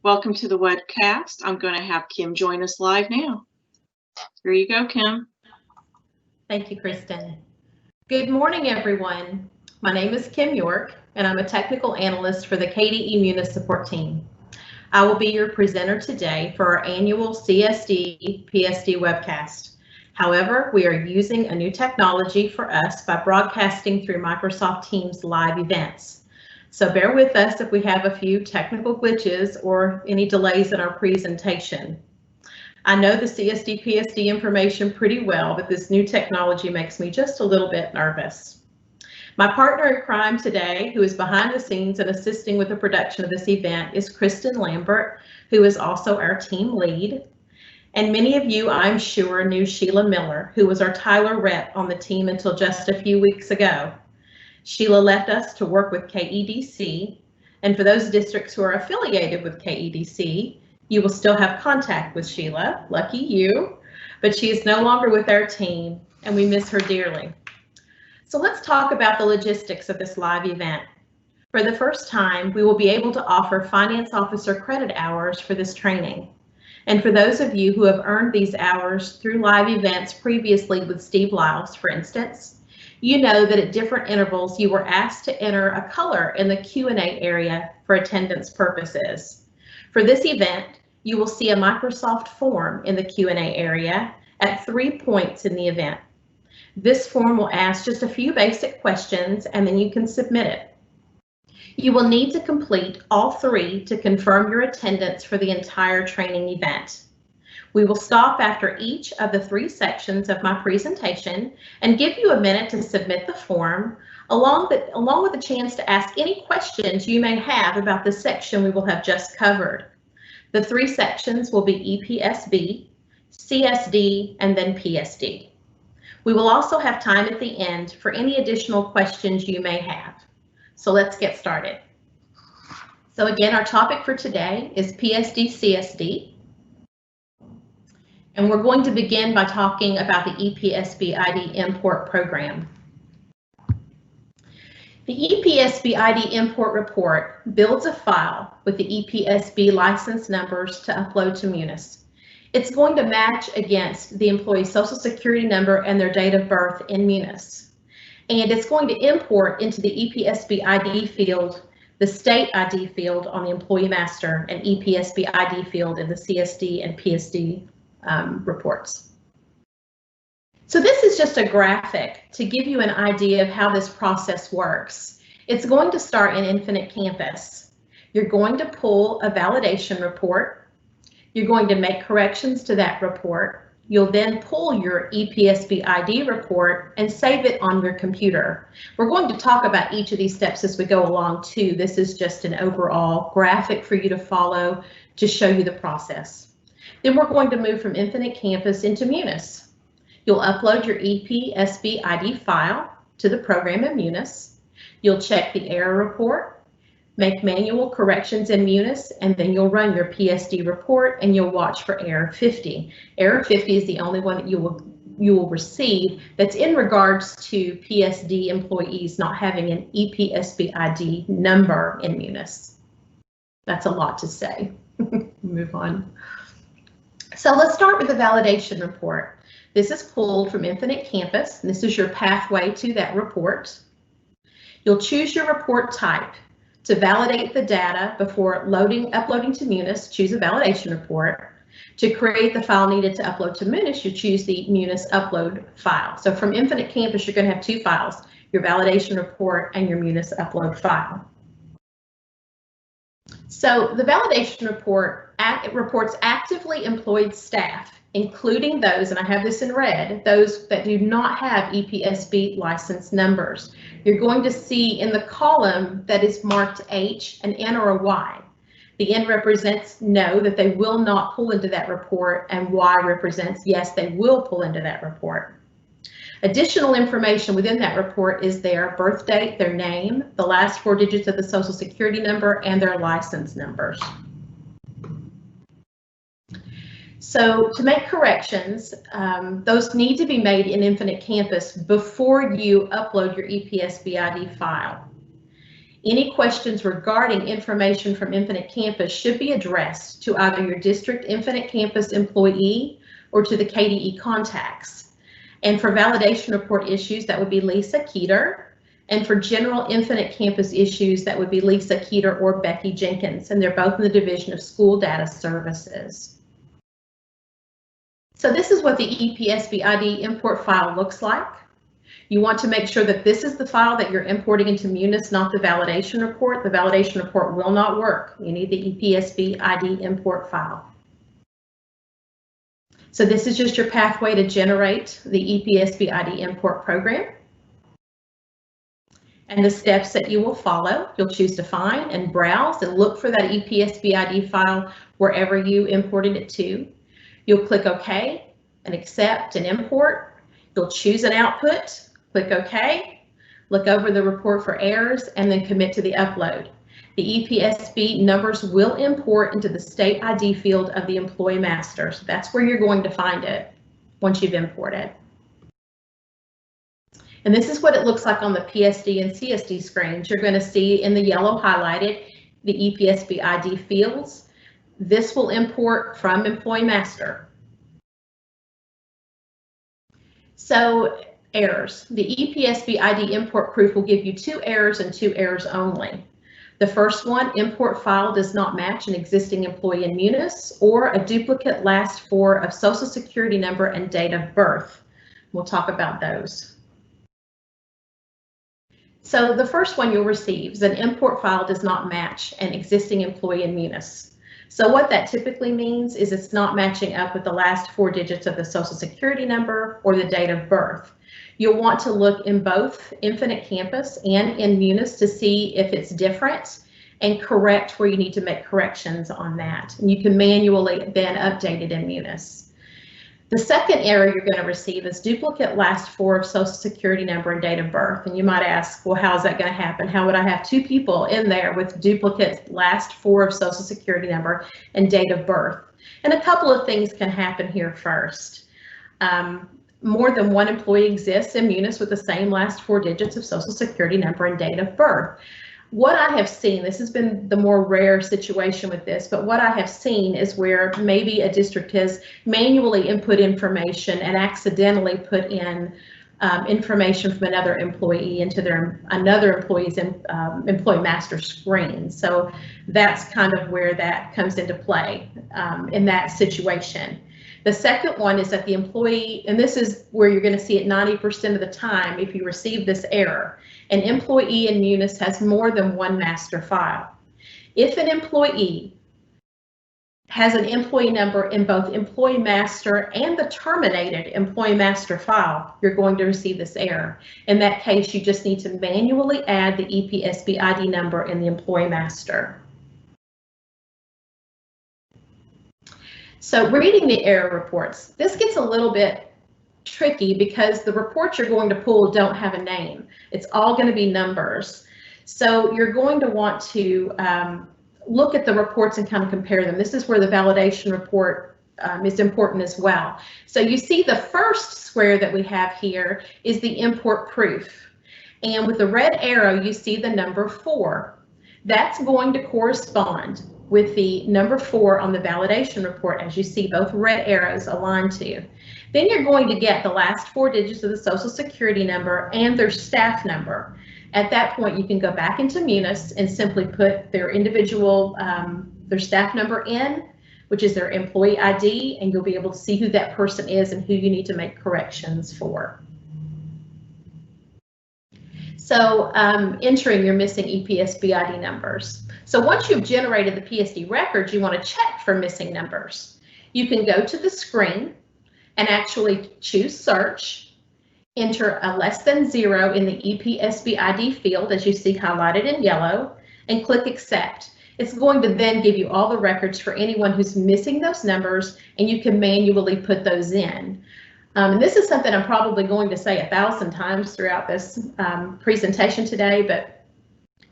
Welcome to the webcast. I'm going to have Kim join us live now. Here you go, Kim. Thank you, Kristen. Good morning, everyone. My name is Kim York, and I'm a technical analyst for the KDE Munis support team. I will be your presenter today for our annual CSD PSD webcast. However, we are using a new technology for us by broadcasting through Microsoft Teams live events. So bear with us if we have a few technical glitches or any delays in our presentation. I know the CSD PSD information pretty well, but this new technology makes me just a little bit nervous. My partner in crime today, who is behind the scenes and assisting with the production of this event, is Kristen Lambert, who is also our team lead. And many of you, I'm sure, knew Sheila Miller, who was our Tyler rep on the team until just a few weeks ago. Sheila left us to work with KEDC, and for those districts who are affiliated with KEDC, you will still have contact with Sheila, lucky you, but she is no longer with our team and we miss her dearly. So let's talk about the logistics of this live event. For the first time, we will be able to offer finance officer credit hours for this training. And for those of you who have earned these hours through live events previously with Steve Lyles, for instance, you know that at different intervals you were asked to enter a color in the Q&A area for attendance purposes. For this event, you will see a Microsoft form in the Q&A area at 3 points in the event. This form will ask just a few basic questions and then you can submit it. You will need to complete all 3 to confirm your attendance for the entire training event. We will stop after each of the 3 sections of my presentation and give you a minute to submit the form, along with a chance to ask any questions you may have about the section we will have just covered. The 3 sections will be EPSB, CSD, and then PSD. We will also have time at the end for any additional questions you may have. So let's get started. So again, our topic for today is PSD-CSD. And we're going to begin by talking about the EPSB ID import program. The EPSB ID import report builds a file with the EPSB license numbers to upload to Munis. It's going to match against the employee's social security number and their date of birth in Munis. And it's going to import into the EPSB ID field, the state ID field on the employee master, and EPSB ID field in the CSD and PSD reports. So this is just a graphic to give you an idea of how this process works. It's going to start in Infinite Campus. You're going to pull a validation report. You're going to make corrections to that report. You'll then pull your EPSB ID report and save it on your computer. We're going to talk about each of these steps as we go along too. This is just an overall graphic for you to follow to show you the process. Then we're going to move from Infinite Campus into Munis. You'll upload your EPSB ID file to the program in Munis. You'll check the error report, make manual corrections in Munis, and then you'll run your PSD report and you'll watch for error 50. Error 50 is the only one that you will receive that's in regards to PSD employees not having an EPSB ID number in Munis. That's a lot to say. Move on. So let's start with the validation report. This is pulled from Infinite Campus, and this is your pathway to that report. You'll choose your report type. To validate the data before uploading to Munis, choose a validation report. To create the file needed to upload to Munis, you choose the Munis upload file. So from Infinite Campus, you're going to have 2 files, your validation report and your Munis upload file. So the validation report, it reports actively employed staff, including those, and I have this in red, those that do not have EPSB license numbers. You're going to see in the column that is marked H an N or a Y. The N represents no, that they will not pull into that report, and Y represents yes, they will pull into that report. Additional information within that report is their birth date, their name, the last 4 digits of the social security number, and their license numbers. So to make corrections, those need to be made in Infinite Campus before you upload your EPSB ID file. Any questions regarding information from Infinite Campus should be addressed to either your district Infinite Campus employee or to the KDE contacts. And for validation report issues, that would be Lisa Keeter. And for general Infinite Campus issues, that would be Lisa Keeter or Becky Jenkins, and they're both in the Division of School Data Services. So this is what the EPSB ID import file looks like. You want to make sure that this is the file that you're importing into Munis, not the validation report. The validation report will not work. You need the EPSB ID import file. So this is just your pathway to generate the EPSB ID import program. And the steps that you will follow, you'll choose to find and browse and look for that EPSB ID file wherever you imported it to. You'll click OK and accept and import. You'll choose an output, click OK, look over the report for errors, and then commit to the upload. The EPSB numbers will import into the state ID field of the employee master. So that's where you're going to find it once you've imported. And this is what it looks like on the PSD and CSD screens. You're going to see in the yellow highlighted the EPSB ID fields. This will import from employee master. So errors. The EPSB ID import proof will give you 2 errors and 2 errors only. The first one, import file does not match an existing employee in Munis, or a duplicate last 4 of social security number and date of birth. We'll talk about those. So the first one you'll receive is an import file does not match an existing employee in Munis. So what that typically means is it's not matching up with the last 4 digits of the social security number or the date of birth. You'll want to look in both Infinite Campus and in Munis to see if it's different and correct where you need to make corrections on that. And you can manually then update it in Munis. The second error you're going to receive is duplicate last 4 of social security number and date of birth. And you might ask, well, how is that going to happen? How would I have 2 people in there with duplicate last 4 of social security number and date of birth? And a couple of things can happen here first. More than one employee exists in Munis with the same last 4 digits of social security number and date of birth. What I have seen, this has been the more rare situation with this, but what I have seen is where maybe a district has manually input information and accidentally put in information from another employee into another employee's employee master screen. So that's kind of where that comes into play in that situation. The second one is that the employee, and this is where you're going to see it 90% of the time if you receive this error, an employee in Munis has more than one master file. If an employee has an employee number in both employee master and the terminated employee master file, you're going to receive this error. In that case, you just need to manually add the EPSB ID number in the employee master. So reading the error reports, this gets a little bit tricky because the reports you're going to pull don't have a name. It's all going to be numbers. So you're going to want to look at the reports and kind of compare them. This is where the validation report is important as well. So you see the first square that we have here is the import proof. And with the red arrow, you see the number 4. That's going to correspond with the number 4 on the validation report, as you see both red arrows aligned to. Then you're going to get the last 4 digits of the social security number and their staff number. At that point, you can go back into Munis and simply put their individual, their staff number in, which is their employee ID, and you'll be able to see who that person is and who you need to make corrections for. So entering your missing EPSB ID numbers. So once you've generated the PSD records, you want to check for missing numbers. You can go to the screen and actually choose search, enter a less than 0 in the EPSB ID field, as you see highlighted in yellow, and click accept. It's going to then give you all the records for anyone who's missing those numbers, and you can manually put those in. And this is something I'm probably going to say 1,000 times throughout this presentation today, but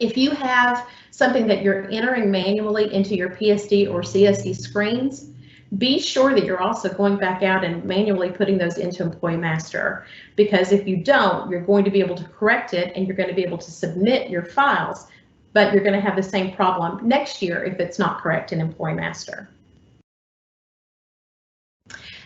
if you have something that you're entering manually into your PSD or CSD screens, be sure that you're also going back out and manually putting those into Employee Master, because if you don't, you're going to be able to correct it and you're going to be able to submit your files but you're going to have the same problem next year if it's not correct in Employee Master.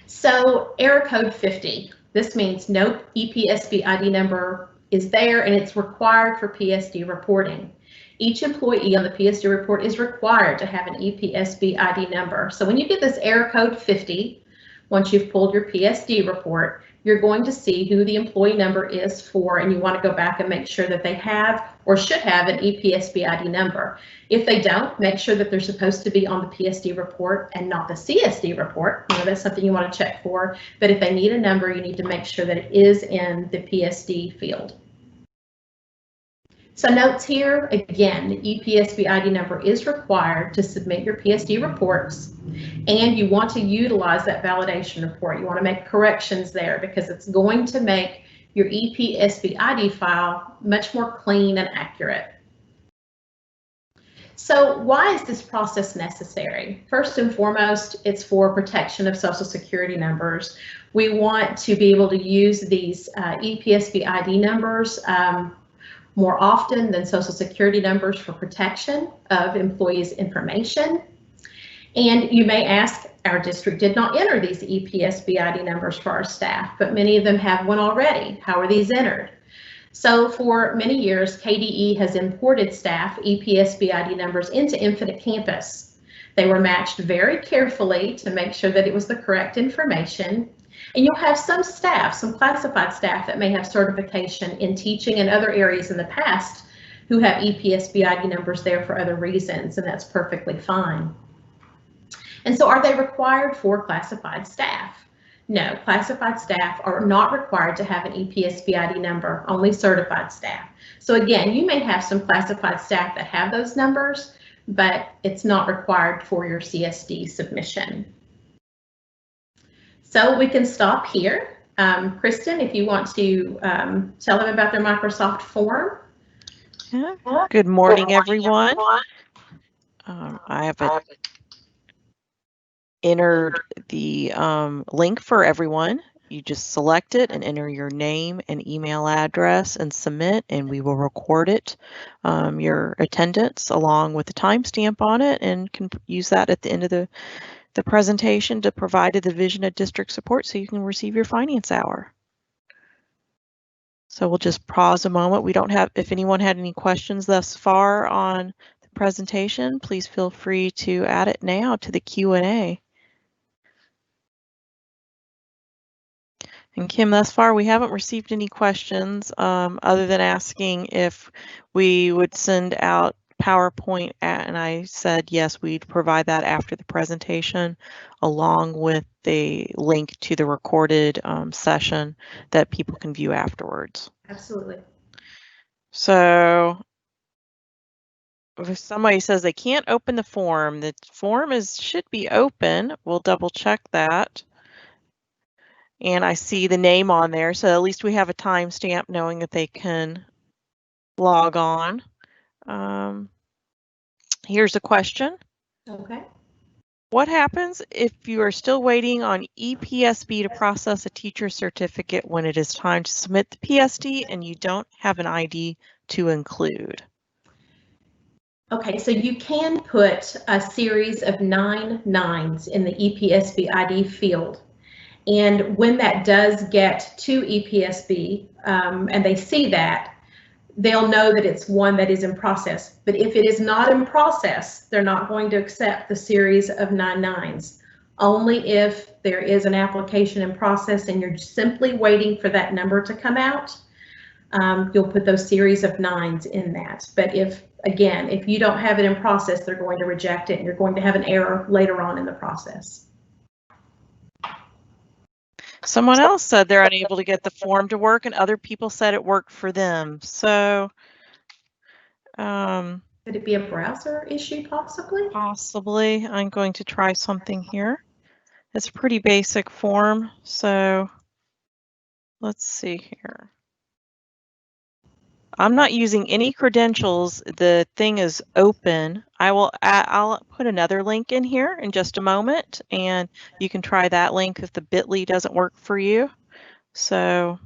So error code 50. This means no EPSB ID number is there and it's required for PSD reporting. Each employee on the PSD report is required to have an EPSB ID number. So when you get this error code 50, once you've pulled your PSD report, you're going to see who the employee number is for, and you want to go back and make sure that they have or should have an EPSB ID number. If they don't, make sure that they're supposed to be on the PSD report and not the CSD report. You know, that's something you want to check for. But if they need a number, you need to make sure that it is in the PSD field. So notes here, again, the EPSB ID number is required to submit your PSD reports, and you want to utilize that validation report. You want to make corrections there because it's going to make your EPSB ID file much more clean and accurate. So why is this process necessary? First and foremost, it's for protection of Social Security numbers. We want to be able to use these EPSB ID numbers more often than Social Security numbers for protection of employees' information. And you may ask, our district did not enter these EPSB ID numbers for our staff, but many of them have one already. How are these entered? So for many years, KDE has imported staff EPSB ID numbers into Infinite Campus. They were matched very carefully to make sure that it was the correct information. And you'll have some staff, some classified staff that may have certification in teaching and other areas in the past who have EPSB ID numbers there for other reasons, and that's perfectly fine. And so are they required for classified staff? No, classified staff are not required to have an EPSB ID number, only certified staff. So again, you may have some classified staff that have those numbers, but it's not required for your CSD submission. So we can stop here. Kristen, if you want to tell them about their Microsoft form. Yeah. Good morning, everyone. I have entered the link for everyone. You just select it and enter your name and email address and submit, and we will record it, your attendance along with the timestamp on it, and can use that at the end of the presentation to provide a division of district support so you can receive your finance hour. So we'll just pause a moment. We don't have, if anyone had any questions thus far on the presentation, please feel free to add it now to the Q&A. And Kim, thus far we haven't received any questions other than asking if we would send out PowerPoint, and I said yes, we'd provide that after the presentation along with the link to the recorded session that people can view afterwards. Absolutely. So if somebody says they can't open the form should be open. We'll double check that. And I see the name on there, so at least we have a timestamp knowing that they can log on. Here's a question. Okay. What happens if you are still waiting on EPSB to process a teacher certificate when it is time to submit the PSD and you don't have an ID to include? Okay, so you can put a series of 9 nines in the EPSB ID field. And when that does get to EPSB and they see that, they'll know that it's one that is in process. But if it is not in process, they're not going to accept the series of 9 nines. Only if there is an application in process and you're simply waiting for that number to come out, you'll put those series of 9s in that. But if, again, if you don't have it in process, they're going to reject it and you're going to have an error later on in the process. Someone else said they're unable to get the form to work and other people said it worked for them. So could it be a browser issue possibly? Possibly. I'm going to try something here. It's a pretty basic form. So let's see here. I'm not using any credentials. The thing is open. I'll put another link in here in just a moment, and you can try that link if the bit.ly doesn't work for you. So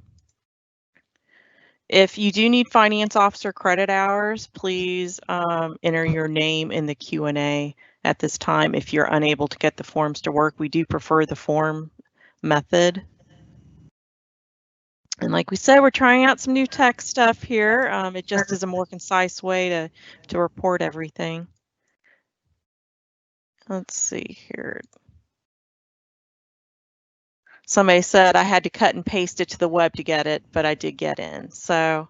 If you do need finance officer credit hours, please enter your name in the Q&A at this time. If you're unable to get the forms to work, we do prefer the form method. And like we said, we're trying out some new tech stuff here. It just is a more concise way to report everything. Let's see here. Somebody said I had to cut and paste it to the web to get it, but I did get in. So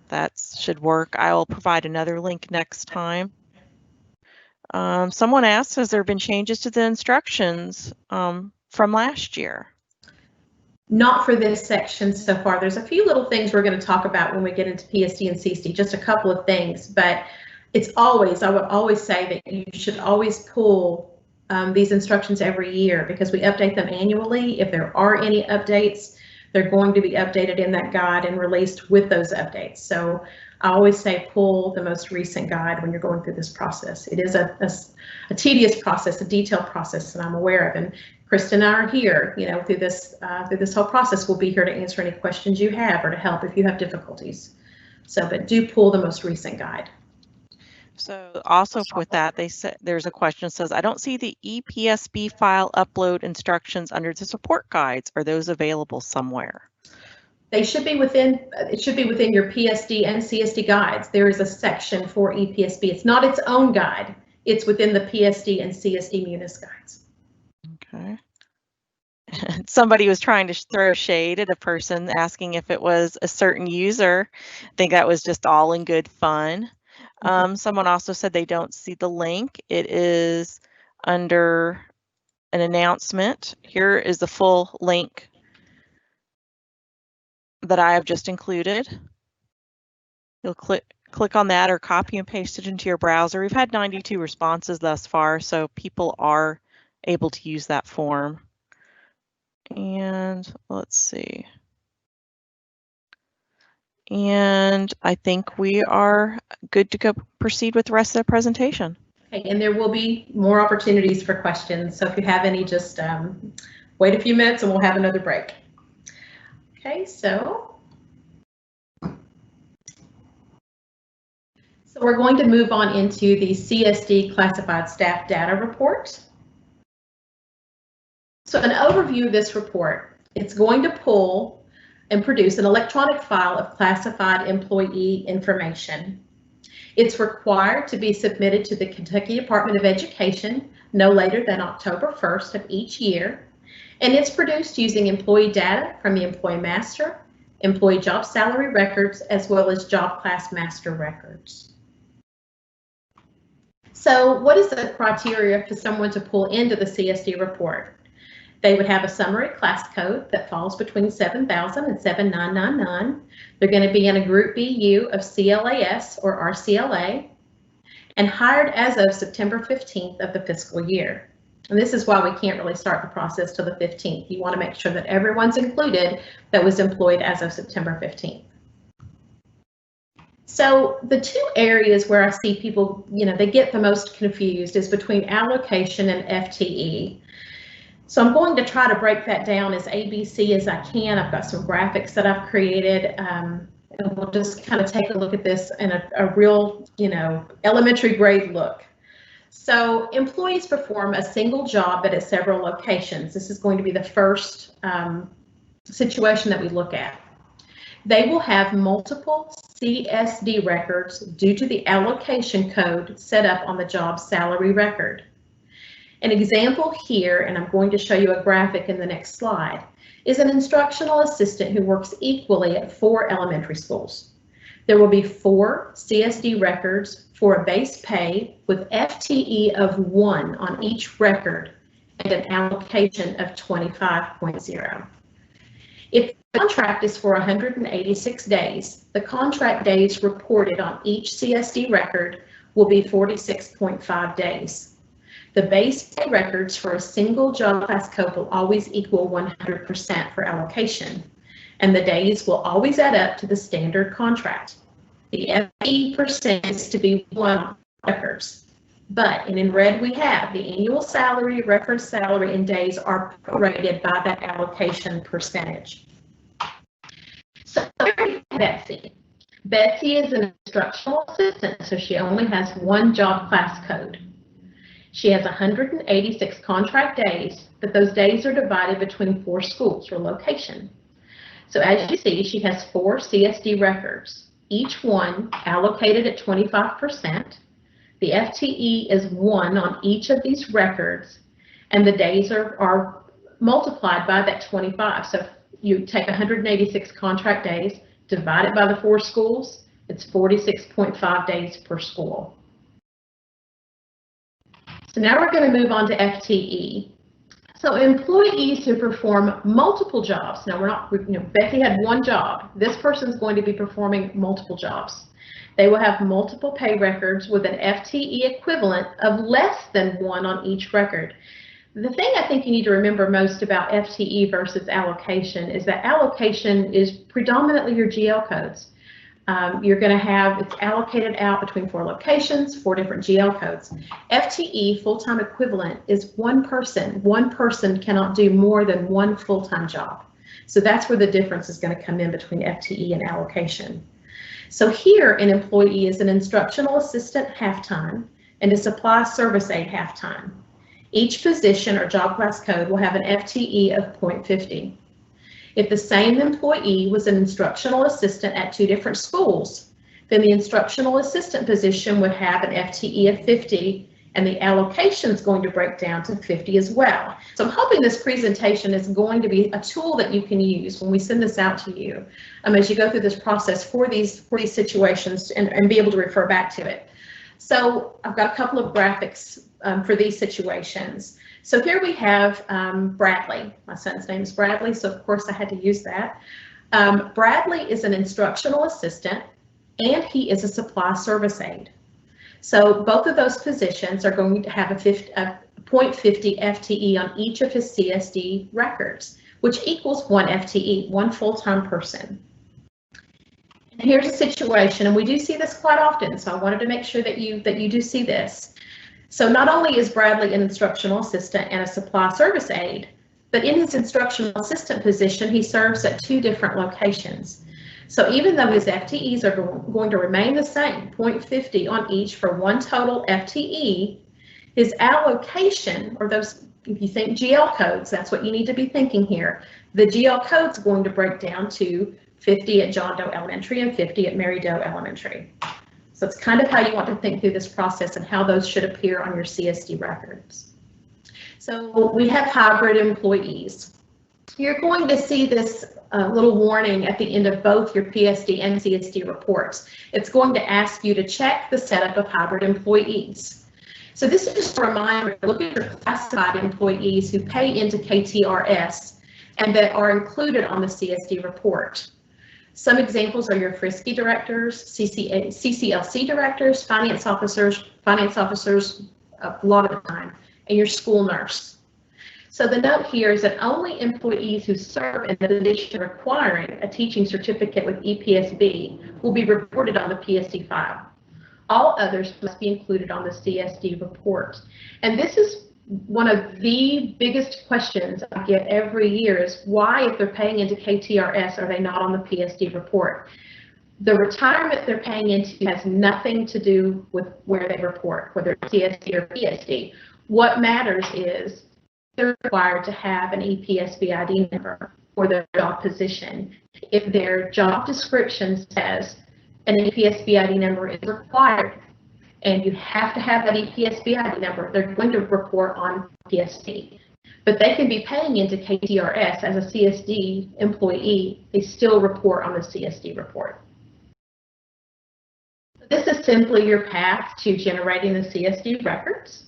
that should work. I will provide another link next time. Someone asked, has there been changes to the instructions from last year? Not for this section so far. There's a few little things we're going to talk about when we get into PSD and CSD, just a couple of things, but it's always, I would always say that you should always pull these instructions every year because we update them annually. If there are any updates, they're going to be updated in that guide and released with those updates. So I always say pull the most recent guide when you're going through this process. It is a tedious process, a detailed process that I'm aware of, and Kristen and I are here, you know, through this whole process. We'll be here to answer any questions you have or to help if you have difficulties. So, but do pull the most recent guide. So also with that, they said there's a question that says, I don't see the EPSB file upload instructions under the support guides. Are those available somewhere? They should be within, it should be within your PSD and CSD guides. There is a section for EPSB. It's not its own guide. It's within the PSD and CSD Munis guides. Okay. Somebody was trying to throw shade at a person asking if it was a certain user. I think that was just all in good fun. Someone also said they don't see the link. It is under an announcement. Here is the full link that I have just included. You'll click on that or copy and paste it into your browser. We've had 92 responses thus far, so people are able to use that form. And let's see. And I think we are good to go proceed with the rest of the presentation. Okay, and there will be more opportunities for questions. So if you have any, just wait a few minutes and we'll have another break. Okay, so we're going to move on into the CSD classified staff data report. So an overview of this report, it's going to pull and produce an electronic file of classified employee information. It's required to be submitted to the Kentucky Department of Education no later than October 1st of each year, and it's produced using employee data from the employee master, employee job salary records, as well as job class master records. So what is the criteria for someone to pull into the CSD report? They would have a summary class code that falls between 7000 and 7999. They're going to be in a group BU of CLAS or RCLA and hired as of September 15th of the fiscal year. And this is why we can't really start the process till the 15th. You want to make sure that everyone's included that was employed as of September 15th. So the two areas where I see people, you know, they get the most confused is between allocation and FTE. So I'm going to try to break that down as ABC as I can. I've got some graphics that I've created, and we'll just kind of take a look at this in a real, you know, elementary grade look. So employees perform a single job but at several locations. This is going to be the first situation that we look at. They will have multiple CSD records due to the allocation code set up on the job salary record. An example here, and I'm going to show you a graphic in the next slide, is an instructional assistant who works equally at 4 elementary schools. There will be 4 CSD records for a base pay with FTE of 1 on each record and an allocation of 25.0. If the contract is for 186 days, the contract days reported on each CSD record will be 46.5 days. The base pay records for a single job class code will always equal 100% for allocation, and the days will always add up to the standard contract. The FTE percent is to be 1 on records, but in red we have the annual salary, reference salary, and days are prorated by that allocation percentage. So very Betsy. Betsy is an instructional assistant, so she only has one job class code. She has 186 contract days, but those days are divided between 4 schools or location. So as you see, she has 4 CSD records, each one allocated at 25%. The FTE is 1 on each of these records, and the days are multiplied by that 25. So you take 186 contract days, divide it by the 4 schools, it's 46.5 days per school. So now we're going to move on to FTE. So employees who perform multiple jobs. Now Becky had one job. This person's going to be performing multiple jobs. They will have multiple pay records with an FTE equivalent of less than 1 on each record. The thing I think you need to remember most about FTE versus allocation is that allocation is predominantly your GL codes. You're going to have, it's allocated out between 4 locations, 4 different GL codes. FTE, full-time equivalent, is 1 person. 1 person cannot do more than 1 full-time job. So that's where the difference is going to come in between FTE and allocation. So here, an employee is an instructional assistant half-time and a supply service aide half-time. Each position or job class code will have an FTE of 0.50. If the same employee was an instructional assistant at 2 different schools, then the instructional assistant position would have an FTE of 50, and the allocation is going to break down to 50 as well. So I'm hoping this presentation is going to be a tool that you can use when we send this out to you as you go through this process for these situations and be able to refer back to it. So I've got a couple of graphics for these situations. So here we have Bradley. My son's name is Bradley, so of course I had to use that. Bradley is an instructional assistant and he is a supply service aide. So both of those positions are going to have a 0.50 FTE on each of his CSD records, which equals 1 FTE, 1 full-time person. And here's a situation, and we do see this quite often, so I wanted to make sure that you do see this. So not only is Bradley an instructional assistant and a supply service aide, but in his instructional assistant position, he serves at 2 different locations. So even though his FTEs are going to remain the same, 0.50 on each for 1 total FTE, his allocation, or those, if you think GL codes, that's what you need to be thinking here. The GL code's going to break down to 50 at John Doe Elementary and 50 at Mary Doe Elementary. So it's kind of how you want to think through this process and how those should appear on your CSD records. So we have hybrid employees. You're going to see this little warning at the end of both your PSD and CSD reports. It's going to ask you to check the setup of hybrid employees. So this is just a reminder to look at your classified employees who pay into KTRS and that are included on the CSD report. Some examples are your Frisky directors, CCLC directors, finance officers a lot of the time, and your school nurse. So the note here is that only employees who serve in the position requiring a teaching certificate with EPSB will be reported on the PSD file. All others must be included on the CSD report. And this is one of the biggest questions I get every year is why, if they're paying into KTRS, are they not on the PSD report? The retirement they're paying into has nothing to do with where they report, whether it's CSD or PSD. What matters is they're required to have an EPSB ID number for their job position. If their job description says an EPSB ID number is required, and you have to have that EPSB ID number, they're going to report on PSD. But they can be paying into KTRS as a CSD employee, they still report on the CSD report. This is simply your path to generating the CSD records.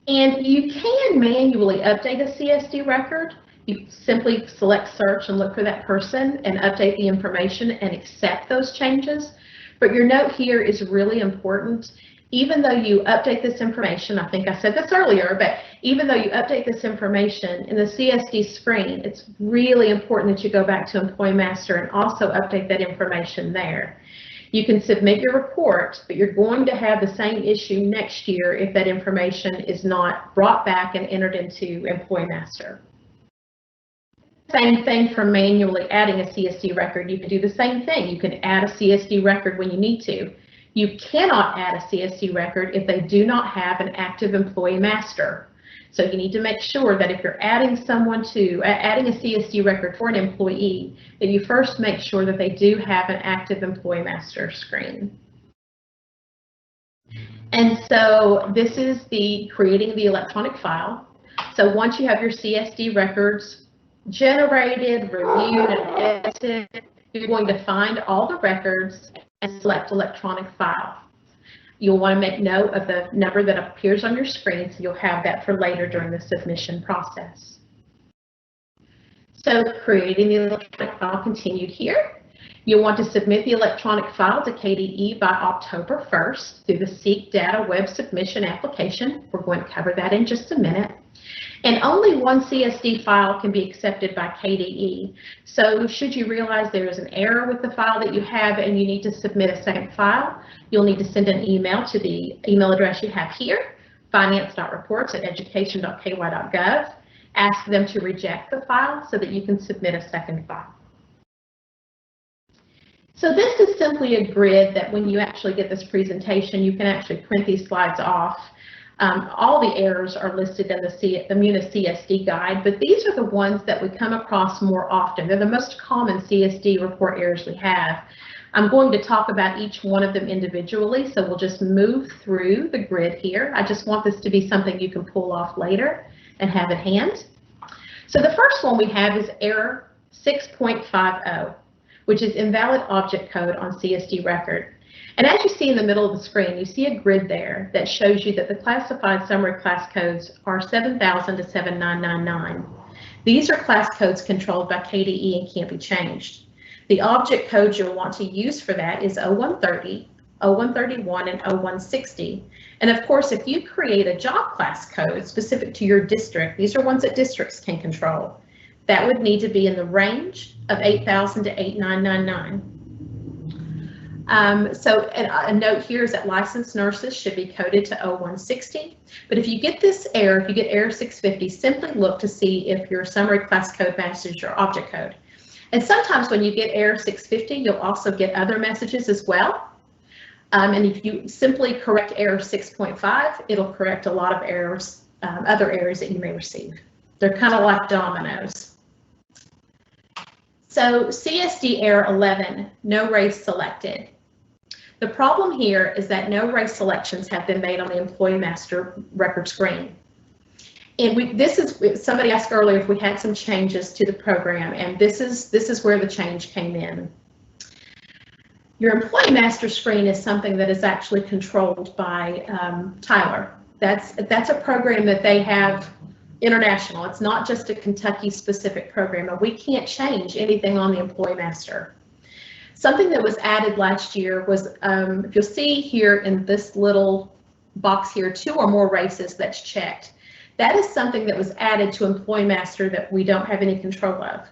And you can manually update a CSD record. You simply select search and look for that person and update the information and accept those changes. But your note here is really important. Even though you update this information, I think I said this earlier, but even though you update this information in the CSD screen, it's really important that you go back to Employee Master and also update that information there. You can submit your report, but you're going to have the same issue next year if that information is not brought back and entered into Employee Master. Same thing for manually adding a CSD record. You can do the same thing. You can add a CSD record when you need to. You cannot add a CSD record if they do not have an active employee master. So you need to make sure that if you're adding adding a CSD record for an employee, that you first make sure that they do have an active employee master screen. And so this is the creating the electronic file. So once you have your CSD records generated, reviewed, and edited, you're going to find all the records and select electronic file. You'll want to make note of the number that appears on your screen, so you'll have that for later during the submission process. So creating the electronic file continued here. You'll want to submit the electronic file to KDE by October 1st through the Seek Data Web Submission application. We're going to cover that in just a minute. And only one CSD file can be accepted by KDE. So should you realize there is an error with the file that you have and you need to submit a second file, you'll need to send an email to the email address you have here, finance.reports@education.ky.gov. Ask them to reject the file so that you can submit a second file. So this is simply a grid that when you actually get this presentation, you can actually print these slides off. All the errors are listed in the Munis CSD guide, but these are the ones that we come across more often. They're the most common CSD report errors we have. I'm going to talk about each one of them individually, so we'll just move through the grid here. I just want this to be something you can pull off later and have at hand. So the first one we have is error 6.50, which is invalid object code on CSD record. And as you see in the middle of the screen, you see a grid there that shows you that the classified summary class codes are 7000 to 7999. These are class codes controlled by KDE and can't be changed. The object codes you'll want to use for that is 0130, 0131, and 0160. And of course, if you create a job class code specific to your district, these are ones that districts can control. That would need to be in the range of 8000 to 8999. So a note here is that licensed nurses should be coded to 0160. But if you get this error, if you get error 650, simply look to see if your summary class code matches your object code. And sometimes when you get error 650, you'll also get other messages as well. And if you simply correct error 6.5, it'll correct a lot of errors, other errors that you may receive. They're kind of like dominoes. So CSD error 11, no race selected. The problem here is that no race selections have been made on the employee master record screen. And somebody asked earlier if we had some changes to the program, and this is where the change came in. Your employee master screen is something that is actually controlled by Tyler. That's a program that they have international. It's not just a Kentucky specific program, and we can't change anything on the employee master. Something that was added last year was, if you'll see here in this little box here, 2 or more races that's checked. That is something that was added to employee master that we don't have any control of.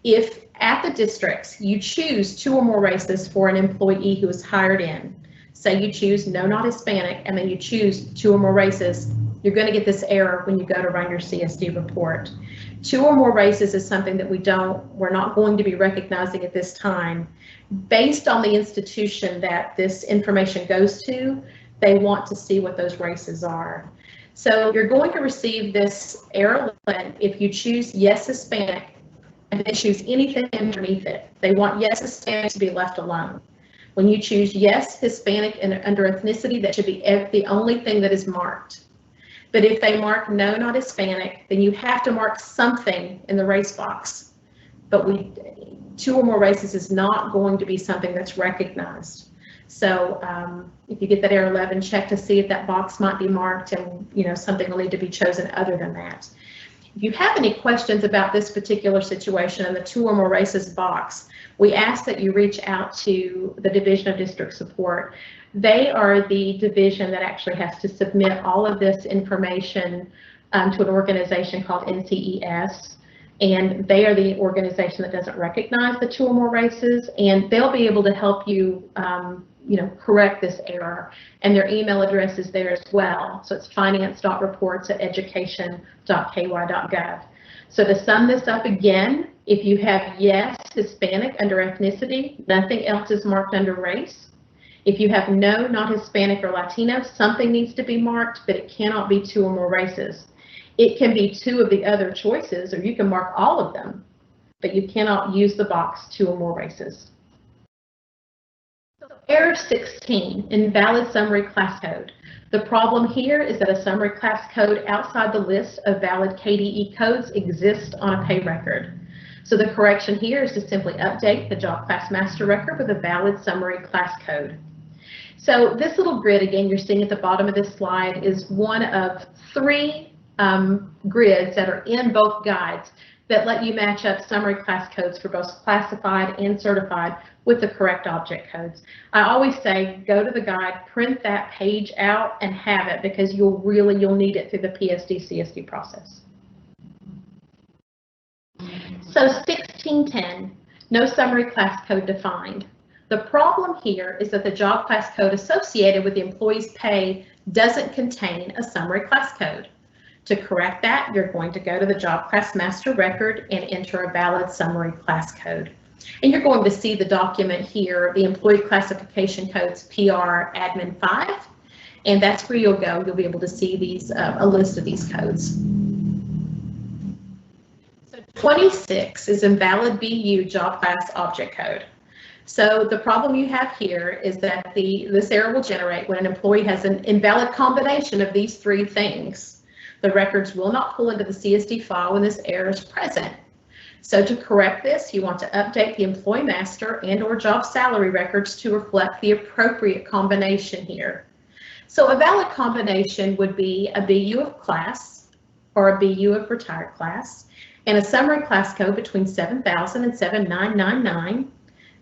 If at the districts you choose 2 or more races for an employee who is hired in, say you choose no, not Hispanic, and then you choose 2 or more races, you're going to get this error when you go to run your CSD report. 2 or more races is something that we're not going to be recognizing at this time. Based on the institution that this information goes to, they want to see what those races are. So you're going to receive this error if you choose yes Hispanic and then choose anything underneath it. They want yes Hispanic to be left alone. When you choose yes Hispanic and under ethnicity, that should be the only thing that is marked. But if they mark no, not Hispanic, then you have to mark something in the race box. But 2 or more races is not going to be something that's recognized. So if you get that error 11, check to see if that box might be marked and something will need to be chosen other than that. If you have any questions about this particular situation in the 2 or more races box, we ask that you reach out to the Division of District Support. They are the division that actually has to submit all of this information to an organization called NCES, and they are the organization that doesn't recognize the 2 or more races, and they'll be able to help you, correct this error. And their email address is there as well. So it's finance.reports@education.ky.gov. So to sum this up again, if you have yes, Hispanic under ethnicity, nothing else is marked under race. If you have no, not Hispanic or Latino, something needs to be marked, but it cannot be 2 or more races. It can be 2 of the other choices, or you can mark all of them, but you cannot use the box 2 or more races. So error 16, invalid summary class code. The problem here is that a summary class code outside the list of valid KDE codes exists on a pay record. So the correction here is to simply update the job class master record with a valid summary class code. So this little grid, again, you're seeing at the bottom of this slide, is one of 3 grids that are in both guides that let you match up summary class codes for both classified and certified with the correct object codes. I always say go to the guide, print that page out, and have it, because you'll need it through the PSD CSD process. So 1610, no summary class code defined. The problem here is that the job class code associated with the employee's pay doesn't contain a summary class code. To correct that, you're going to go to the job class master record and enter a valid summary class code. And you're going to see the document here, the employee classification codes PR admin 5, and that's where you'll go. You'll be able to see these, a list of these codes. So 26 is invalid BU job class object code. So the problem you have here is that this error will generate when an employee has an invalid combination of these 3 things. The records will not pull into the CSD file when this error is present. So to correct this, you want to update the employee master and/or job salary records to reflect the appropriate combination here. So a valid combination would be a BU of class or a BU of retired class and a summary class code between 7,000 and 7,999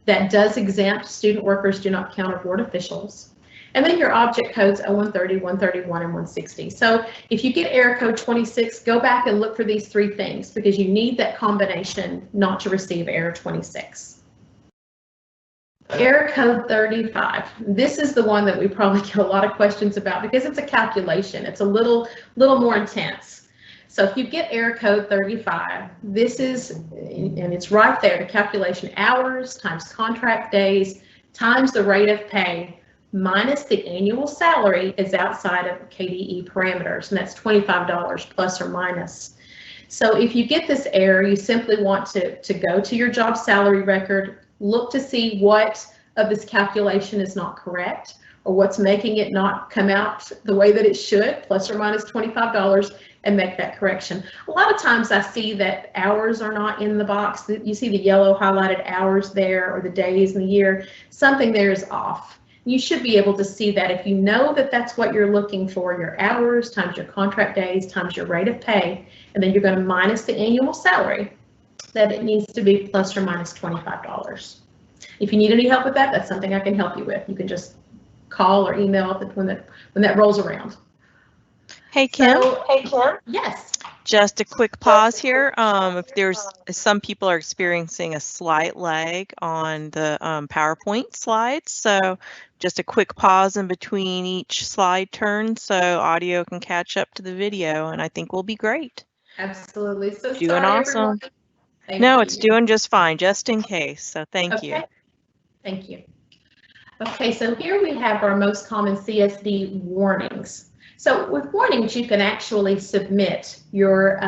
that does exempt student workers do not count or board officials. And then your object codes 0130, 131, and 160. So if you get error code 26, go back and look for these 3 things, because you need that combination not to receive error 26. Error code 35. This is the one that we probably get a lot of questions about because it's a calculation. It's a little more intense. So if you get error code 35, this is, and it's right there, the calculation hours times contract days times the rate of pay minus the annual salary is outside of KDE parameters, and that's $25 plus or minus. So if you get this error, you simply want to go to your job salary record, look to see what of this calculation is not correct or what's making it not come out the way that it should, plus or minus $25, and make that correction. A lot of times I see that hours are not in the box. You see the yellow highlighted hours there, or the days and the year. Something there is off. You should be able to see that if you know that that's what you're looking for, your hours times your contract days times your rate of pay, and then you're going to minus the annual salary, that it needs to be plus or minus $25. If you need any help with that, that's something I can help you with. You can just call or email when that rolls around. Hey, Kim. Yes. Just a quick pause here. If some people are experiencing a slight lag on the PowerPoint slides, so just a quick pause in between each slide turn so audio can catch up to the video, and I think we'll be great. Absolutely. So doing sorry, awesome. No, it's doing just fine, just in case. So thank you. Thank you. Okay, so here we have our most common CSD warnings. So with warnings, you can actually submit your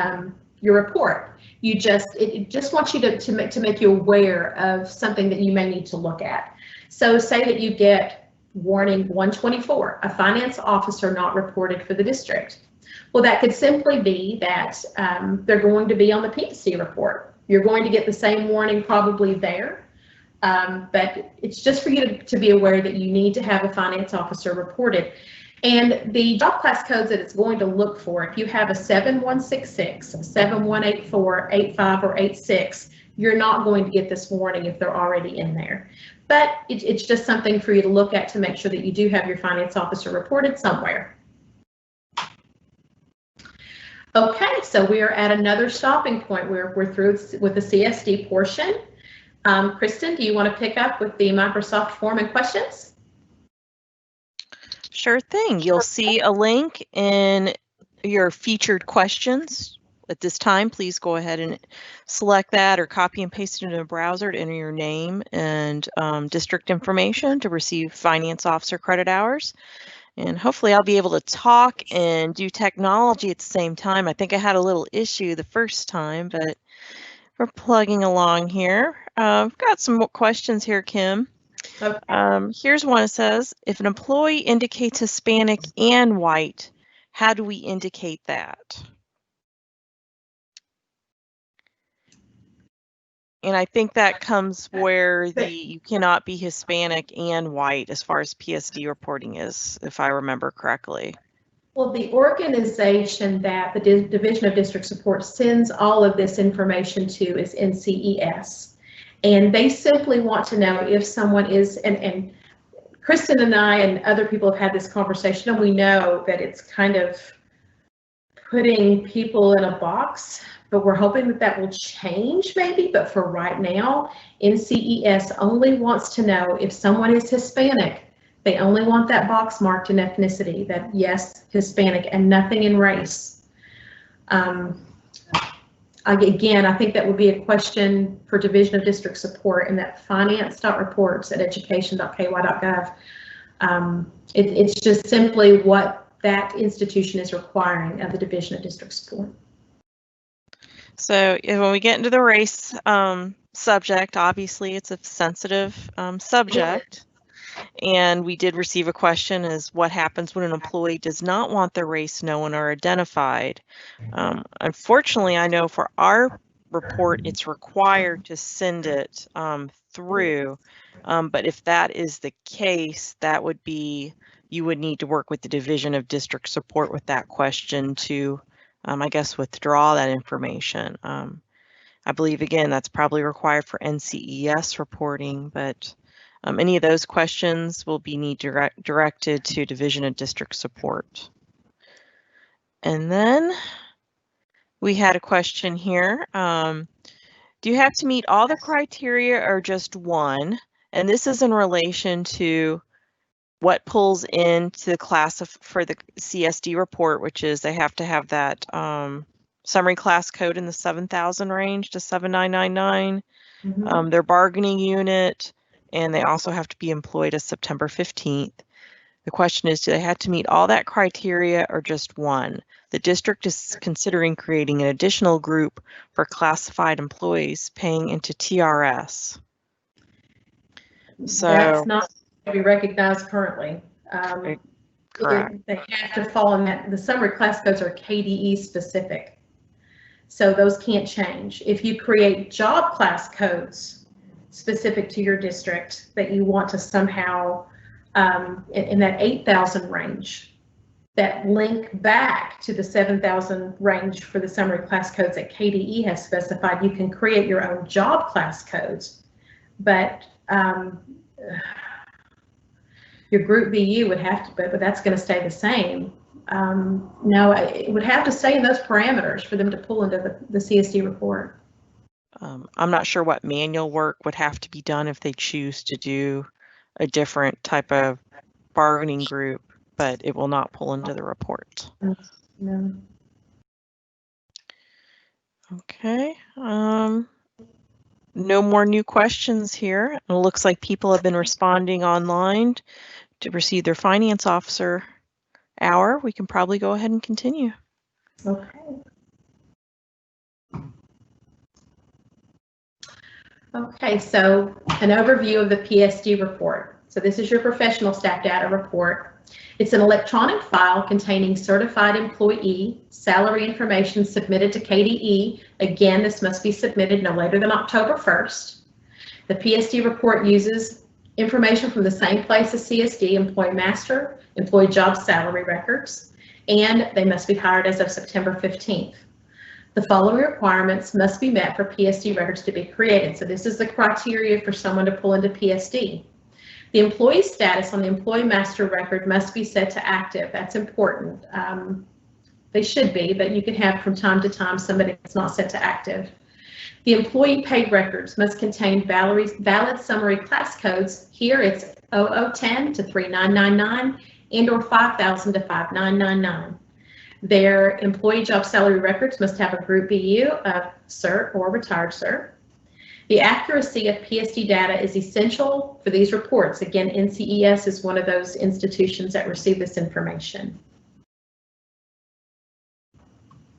report. It just wants you to make you aware of something that you may need to look at. So say that you get warning 124, a finance officer not reported for the district. Well, that could simply be that they're going to be on the PSD report. You're going to get the same warning probably there, but it's just for you to be aware that you need to have a finance officer reported. And the job class codes that it's going to look for, if you have a 7166, 7184, 85, or 86, you're not going to get this warning if they're already in there. But it's just something for you to look at to make sure that you do have your finance officer reported somewhere. Okay, so we are at another stopping point where we're through with the CSD portion. Kristen, do you want to pick up with the Microsoft form and questions? Sure thing. You'll see a link in your featured questions at this time, please go ahead and select that or copy and paste it into a browser to enter your name and district information to receive finance officer credit hours. And hopefully I'll be able to talk and do technology at the same time. I think I had a little issue the first time, but we're plugging along here. I've got some more questions here, Kim. Okay. Here's one. It says, if an employee indicates Hispanic and white, how do we indicate that? And I think that comes where you cannot be Hispanic and white as far as PSD reporting is, if I remember correctly. Well, the organization that the Division of District Support sends all of this information to is NCES. And they simply want to know if someone is, and Kristen and I and other people have had this conversation, and we know that it's kind of putting people in a box, but we're hoping that that will change maybe. But for right now, NCES only wants to know if someone is Hispanic. They only want that box marked in ethnicity, that yes, Hispanic, and nothing in race. Again, I think that would be a question for Division of District Support, and that finance.reports@education.ky.gov. It's just simply what that institution is requiring of the Division of District Support. So when we get into the race subject, obviously it's a sensitive subject. And we did receive a question is what happens when an employee does not want their race known or identified. Unfortunately, I know for our report, it's required to send it through. But if that is the case, that would be, you would need to work with the Division of District Support with that question to, I guess, withdraw that information. I believe, again, that's probably required for NCES reporting, but any of those questions will be directed to Division of District Support. And then we had a question here. Do you have to meet all the criteria or just one? And this is in relation to what pulls into the class for the CSD report, which is they have to have that summary class code in the 7,000 range to 7,999, their bargaining unit, and they also have to be employed as September 15th. The question is, do they have to meet all that criteria or just one? The district is considering creating an additional group for classified employees paying into TRS. So that's not to be recognized currently. Correct. They have to fall in that. The summary class codes are KDE specific, so those can't change. If you create job class codes specific to your district that you want to somehow in that 8,000 range that link back to the 7,000 range for the summary class codes that KDE has specified, you can create your own job class codes, but your group BU would have to, but that's going to stay the same. No, it would have to stay in those parameters for them to pull into the CSD report. I'm not sure what manual work would have to be done if they choose to do a different type of bargaining group, but it will not pull into the report. No. Okay. No more new questions here. It looks like people have been responding online to receive their finance officer hour. We can probably go ahead and continue. Okay. Okay, so an overview of the PSD report. So this is your professional staff data report. It's an electronic file containing certified employee salary information submitted to KDE. Again, this must be submitted no later than October 1st. The PSD report uses information from the same place as CSD, employee master, employee job salary records, and they must be hired as of September 15th. The following requirements must be met for PSD records to be created. So this is the criteria for someone to pull into PSD. The employee status on the employee master record must be set to active. That's important. They should be, but you can have from time to time somebody that's not set to active. The employee pay records must contain valid summary class codes. Here it's 0010 to 3999 and or 5000 to 5999. Their employee job salary records must have a group BU of CERT or retired CERT. The accuracy of PSD data is essential for these reports. Again, NCES is one of those institutions that receive this information.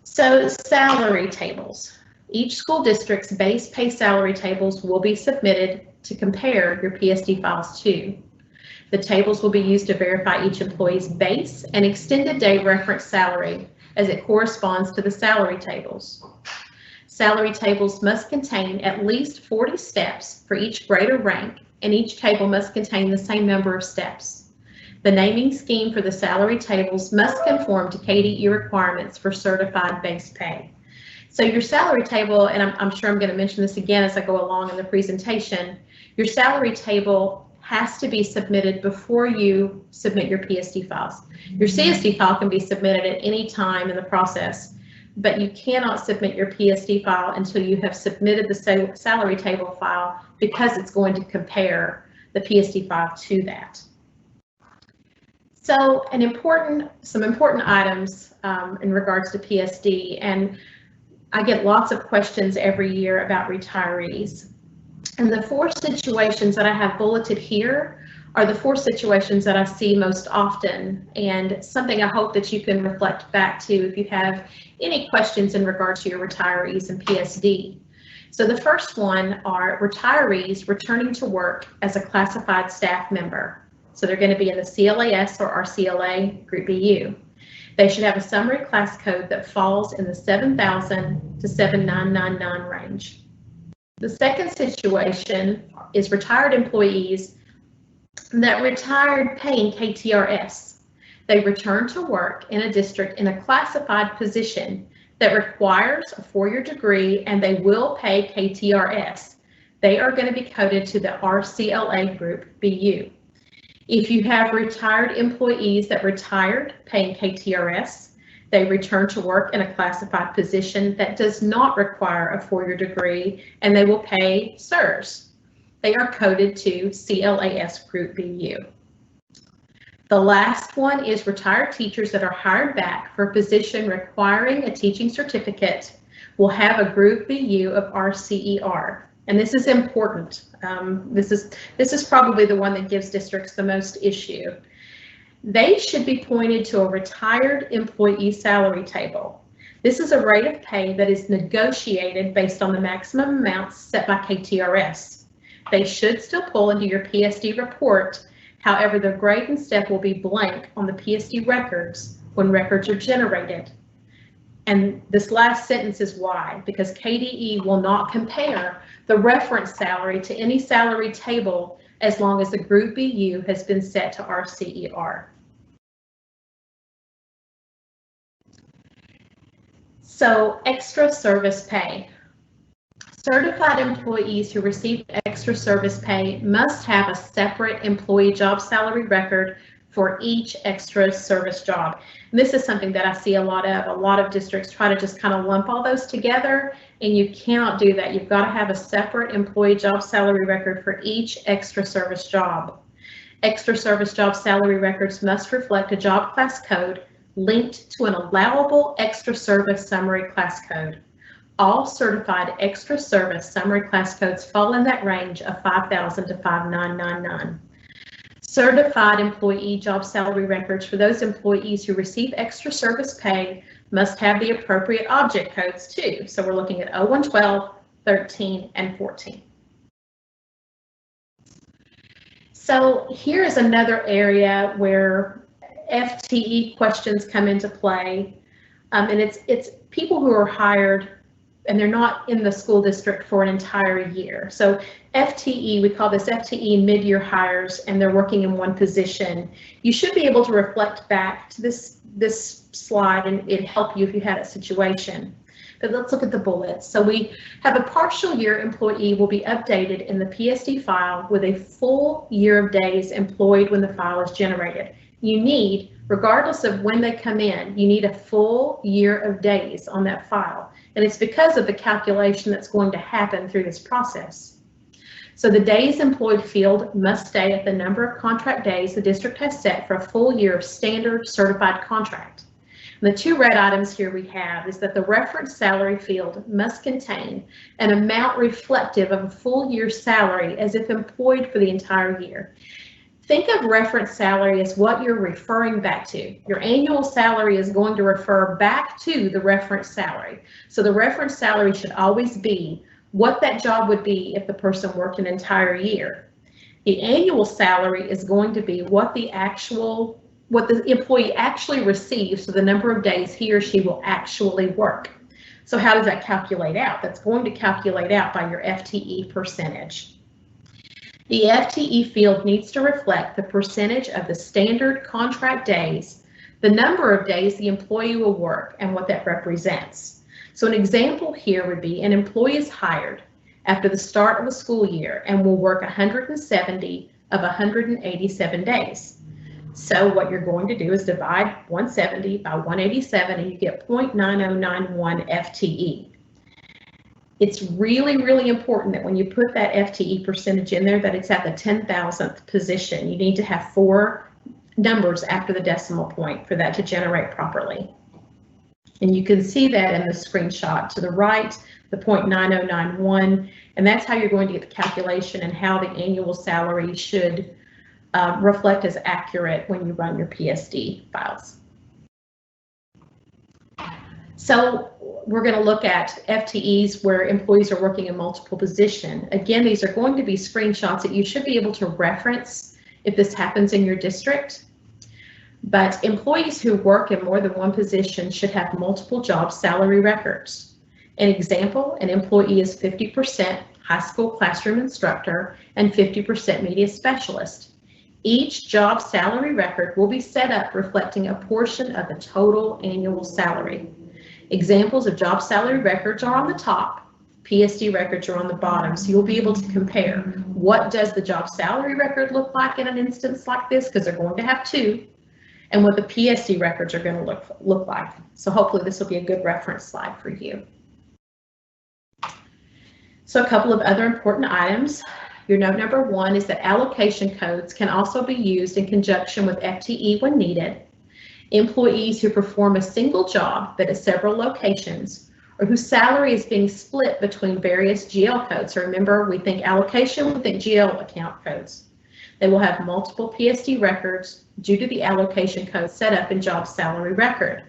So, salary tables. Each school district's base pay salary tables will be submitted to compare your PSD files to. The tables will be used to verify each employee's base and extended day reference salary as it corresponds to the salary tables. Salary tables must contain at least 40 steps for each grade or rank, and each table must contain the same number of steps. The naming scheme for the salary tables must conform to KDE requirements for certified base pay. So your salary table, and I'm sure I'm going to mention this again as I go along in the presentation, your salary table has to be submitted before you submit your PSD files. Your CSD file can be submitted at any time in the process, but you cannot submit your PSD file until you have submitted the salary table file, because it's going to compare the PSD file to that. So some important items in regards to PSD, and I get lots of questions every year about retirees. And the 4 situations that I have bulleted here are the 4 situations that I see most often, and something I hope that you can reflect back to if you have any questions in regards to your retirees and PSD. So the first one are retirees returning to work as a classified staff member. So they're going to be in the CLAS or RCLA Group BU. They should have a summary class code that falls in the 7,000 to 7,999 range. The second situation is retired employees that retired paying KTRS. They return to work in a district in a classified position that requires a 4-year degree, and they will pay KTRS. They are going to be coded to the RCLA Group BU. If you have retired employees that retired paying KTRS, they return to work in a classified position that does not require a 4-year degree, and they will pay CSRS. They are coded to CLAS Group BU. The last one is retired teachers that are hired back for a position requiring a teaching certificate will have a Group BU of RCER. And this is important. This is probably the one that gives districts the most issue. They should be pointed to a retired employee salary table. This is a rate of pay that is negotiated based on the maximum amounts set by KTRS. They should still pull into your PSD report. However, the grade and step will be blank on the PSD records when records are generated. And this last sentence is why, because KDE will not compare the reference salary to any salary table as long as the Group BU has been set to RCER. So, extra service pay. Certified employees who receive extra service pay must have a separate employee job salary record for each extra service job. And this is something that I see a lot of. A lot of districts try to just kind of lump all those together, and you cannot do that. You've got to have a separate employee job salary record for each extra service job. Extra service job salary records must reflect a job class code linked to an allowable extra service summary class code. All certified extra service summary class codes fall in that range of 5,000 to 5,999. Certified employee job salary records for those employees who receive extra service pay must have the appropriate object codes too. So we're looking at 0112, 13, and 14. So here is another area where FTE questions come into play, and it's people who are hired and they're not in the school district for an entire year. So FTE, we call this FTE mid-year hires, and they're working in one position. You should be able to reflect back to this slide, and it'd help you if you had a situation. But let's look at the bullets. So we have a partial year employee will be updated in the PSD file with a full year of days employed when the file is generated. You need, regardless of when they come in, you need a full year of days on that file. And it's because of the calculation that's going to happen through this process. So the days employed field must stay at the number of contract days the district has set for a full year of standard certified contract. And the two red items here we have is that the reference salary field must contain an amount reflective of a full year's salary as if employed for the entire year. Think of reference salary as what you're referring back to. Your annual salary is going to refer back to the reference salary. So the reference salary should always be what that job would be if the person worked an entire year. The annual salary is going to be what the employee actually receives, so the number of days he or she will actually work. So how does that calculate out? That's going to calculate out by your FTE percentage. The FTE field needs to reflect the percentage of the standard contract days, the number of days the employee will work, and what that represents. So an example here would be an employee is hired after the start of a school year and will work 170 of 187 days. So what you're going to do is divide 170 by 187 and you get 0.9091 FTE. It's really, really important that when you put that FTE percentage in there, that it's at the 10,000th position. You need to have 4 numbers after the decimal point for that to generate properly. And you can see that in the screenshot to the right, the 0.9091, and that's how you're going to get the calculation and how the annual salary should reflect as accurate when you run your PSD files. So we're going to look at FTEs where employees are working in multiple positions. Again, these are going to be screenshots that you should be able to reference if this happens in your district. But employees who work in more than one position should have multiple job salary records. An example, an employee is 50% high school classroom instructor and 50% media specialist. Each job salary record will be set up reflecting a portion of the total annual salary. Examples of job salary records are on the top, PSD records are on the bottom, so you'll be able to compare what does the job salary record look like in an instance like this, because they're going to have 2, and what the PSD records are going to look like. So hopefully this will be a good reference slide for you. So a couple of other important items. Your note number 1 is that allocation codes can also be used in conjunction with FTE when needed. Employees who perform a single job but at several locations, or whose salary is being split between various GL codes. So remember, we think allocation, we think GL account codes. They will have multiple PSD records due to the allocation code set up in job salary record.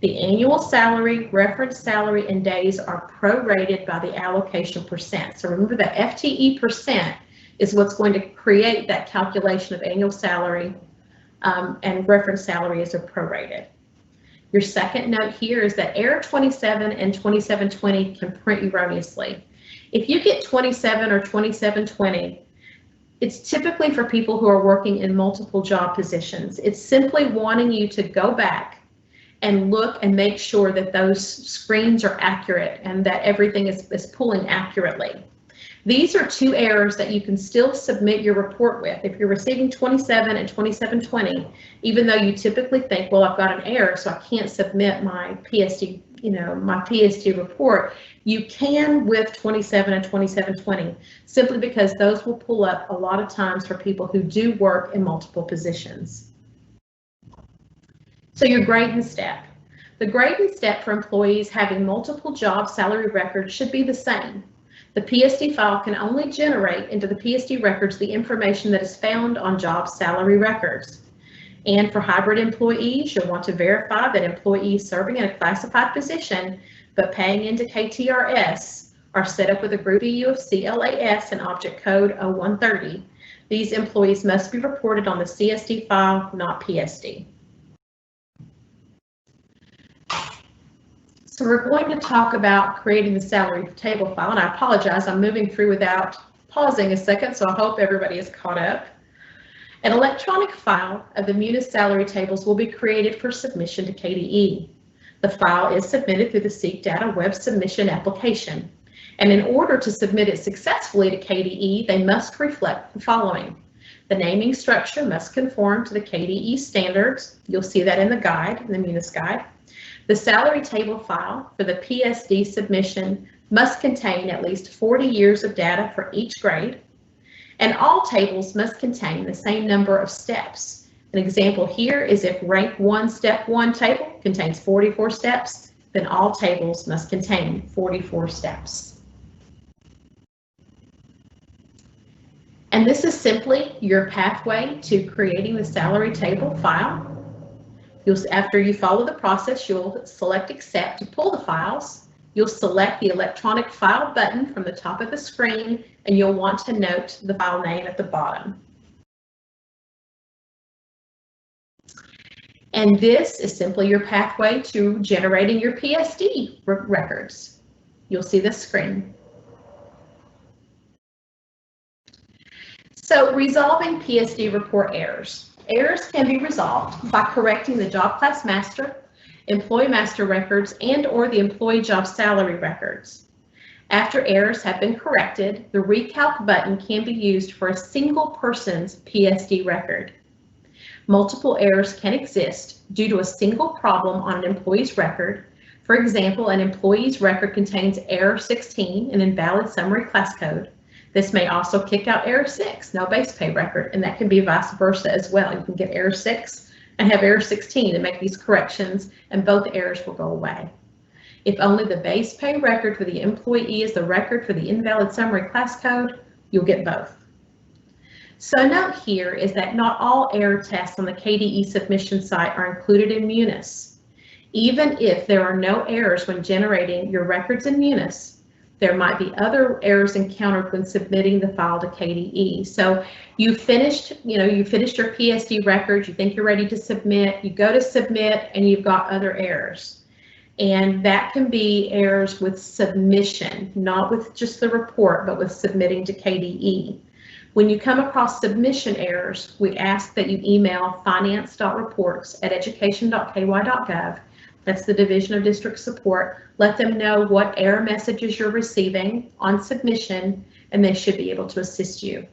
The annual salary, reference salary, and days are prorated by the allocation percent. So remember that FTE percent is what's going to create that calculation of annual salary and reference salary is prorated. Your second note here is that error 27 and 2720 can print erroneously. If you get 27 or 2720, it's typically for people who are working in multiple job positions. It's simply wanting you to go back and look and make sure that those screens are accurate and that everything is pulling accurately. These are 2 errors that you can still submit your report with. If you're receiving 27 and 2720, even though you typically think, well, I've got an error, so I can't submit my PSD, my PSD report, you can with 27 and 2720, simply because those will pull up a lot of times for people who do work in multiple positions. So your grading step. The grading step for employees having multiple job salary records should be the same. The PSD file can only generate into the PSD records the information that is found on job salary records. And for hybrid employees, you'll want to verify that employees serving in a classified position but paying into KTRS are set up with a group view of CLAS and object code 0130. These employees must be reported on the CSD file, not PSD. So we're going to talk about creating the salary table file, and I apologize, I'm moving through without pausing a second, so I hope everybody is caught up. An electronic file of the Munis salary tables will be created for submission to KDE. The file is submitted through the Seek Data web submission application, and in order to submit it successfully to KDE, they must reflect the following. The naming structure must conform to the KDE standards. You'll see that in the guide, in the Munis guide. The salary table file for the PSD submission must contain at least 40 years of data for each grade, and all tables must contain the same number of steps. An example here is if rank 1 step 1 table contains 44 steps, then all tables must contain 44 steps. And this is simply your pathway to creating the salary table file. After you follow the process, you'll select Accept to pull the files. You'll select the electronic file button from the top of the screen, and you'll want to note the file name at the bottom. And this is simply your pathway to generating your PSD records. You'll see this screen. So resolving PSD report errors. Errors can be resolved by correcting the job class master, employee master records, and/or the employee job salary records. After errors have been corrected, the recalc button can be used for a single person's PSD record. Multiple errors can exist due to a single problem on an employee's record. For example, an employee's record contains error 16, an invalid summary class code. This may also kick out error 6, no base pay record, and that can be vice versa as well. You can get error 6 and have error 16 and make these corrections, and both errors will go away. If only the base pay record for the employee is the record for the invalid summary class code, you'll get both. So a note here is that not all error tests on the KDE submission site are included in Munis. Even if there are no errors when generating your records in Munis, there might be other errors encountered when submitting the file to KDE. So you finished your PSD records, you think you're ready to submit, you go to submit, and you've got other errors. And that can be errors with submission, not with just the report, but with submitting to KDE. When you come across submission errors, we ask that you email finance.reports@education.ky.gov. That's the Division of District Support. Let them know what error messages you're receiving on submission, and they should be able to assist you.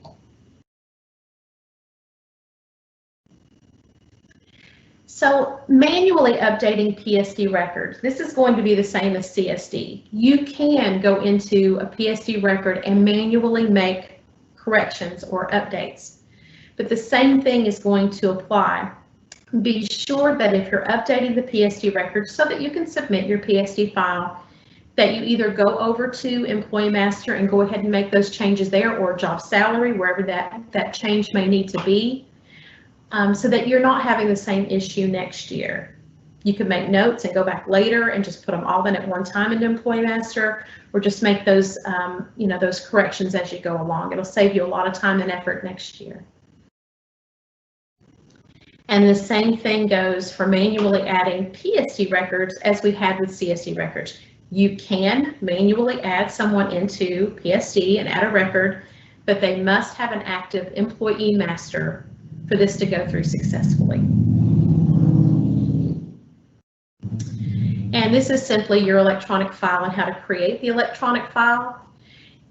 So manually updating PSD records. This is going to be the same as CSD. You can go into a PSD record and manually make corrections or updates, but the same thing is going to apply. Be sure that if you're updating the PSD record so that you can submit your PSD file, that you either go over to Employee Master and go ahead and make those changes there, or job salary, wherever that change may need to be, so that you're not having the same issue next year. You can make notes and go back later and just put them all in at one time into Employee Master, or just make those, those corrections as you go along. It'll save you a lot of time and effort next year. And the same thing goes for manually adding PSD records as we had with CSD records. You can manually add someone into PSD and add a record, but they must have an active employee master for this to go through successfully. And this is simply your electronic file and how to create the electronic file.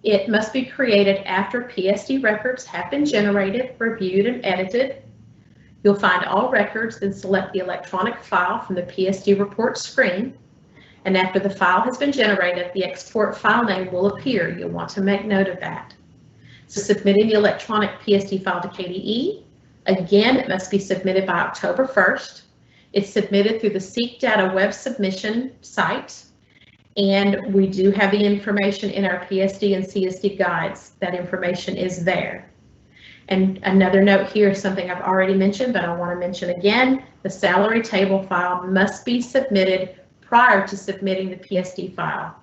It must be created after PSD records have been generated, reviewed, and edited. You'll find all records, then select the electronic file from the PSD report screen. And after the file has been generated, the export file name will appear. You'll want to make note of that. So submitting the electronic PSD file to KDE, again, it must be submitted by October 1st. It's submitted through the Seek Data web submission site. And we do have the information in our PSD and CSD guides. That information is there. And another note here is something I've already mentioned, but I want to mention again, the salary table file must be submitted prior to submitting the PSD file.